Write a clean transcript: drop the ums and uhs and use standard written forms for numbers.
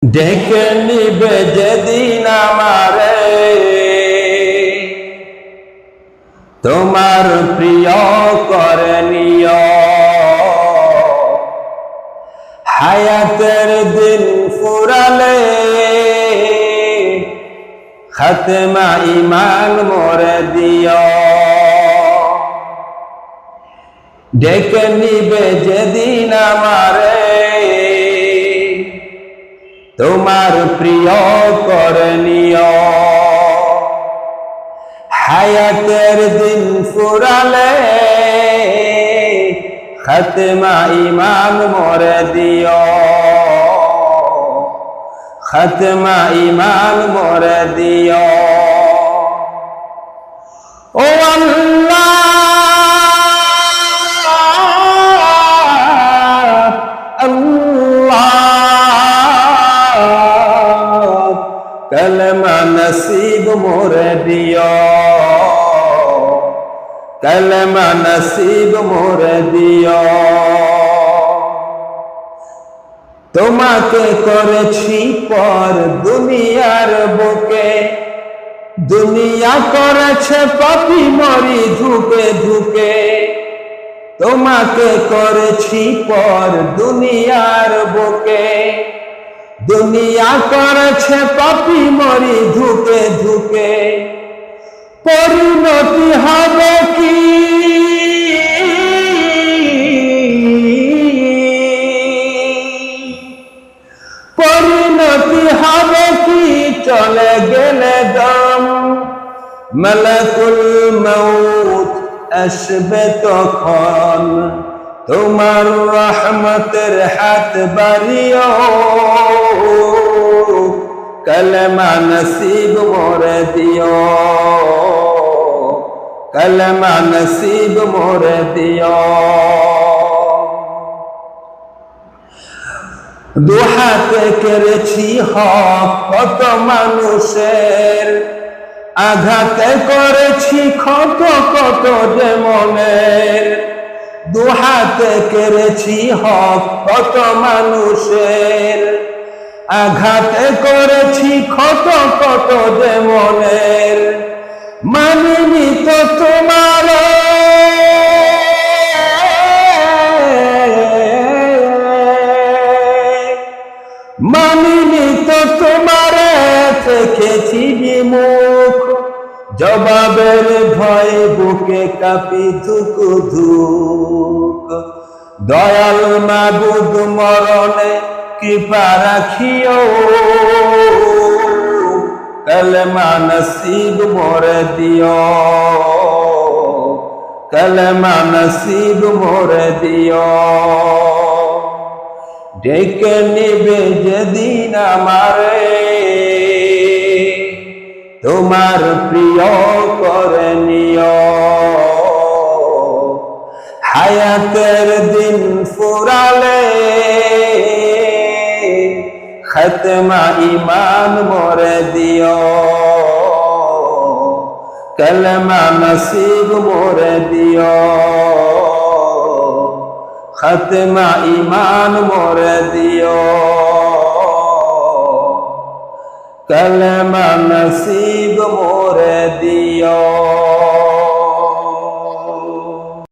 ডেকে নিবে যেদিন আমারে তোমার প্রিয় করে নিও। হায়াতের দিন ফুরালে খাতমা ঈমান মোরে দিও। ডেকে নিবে যেদিন আমারে তোমার প্রিয় করে নিও। হায়াতের দিন ফুরালে খাতমা ঈমান মোরে দিও। খাতমা ঈমান মোরে দিও। ও আল্লাহ कलमा नसीब मोरे दियो। कलमा नसीब मोरे दियो। তোমাকে করেছি পর দুনিয়ার বুকে, দুনিয়া করেছে পাপী মরি ধুকে ধুকে। তোমাকে করেছি পর দুনিয়ার বুকে, দুনিয়া করেছে পাপী মরি ধুকে ধুকে। পরিণতি হবে কি পরিণতি হবে কি চলে গেলে দম। মালাকুল মউত আসবে তখন, তোমার রহমতের হাত বাড়িও। कलमा नसीब मोरे दियो। कलमा नसीब मोरे दियो। দুহাতে কেড়েছি হক কত মানুষের, আঘাতে করেছি ক্ষত কত যে মনের। দুহাতে কেড়েছি হক কত মানুষের, আঘাতে করেছি ক্ষত কত যে মনের। মানিনি তো তোমার মানিনি তো তোমার দেখেছি বিমুখ। জবাবের ভয়ে বুকে কাঁপি ধুক ধুক। দয়াল মাবুদ মরণে কৃপা রাখিও। कलमा नसीब मोरे दियो। कलमा नसीब मोरे दियो। ডেকে নিবে যেদিন আমারে তোমার প্রিয় করে নিও। হায়াতের দিন ফুরালে খাতমা ঈমান মোরে দিও। কলমা নসিব মোরে দিও। খাতমা ঈমান মোরে দিও। কলমা নসিব মোরে দিও।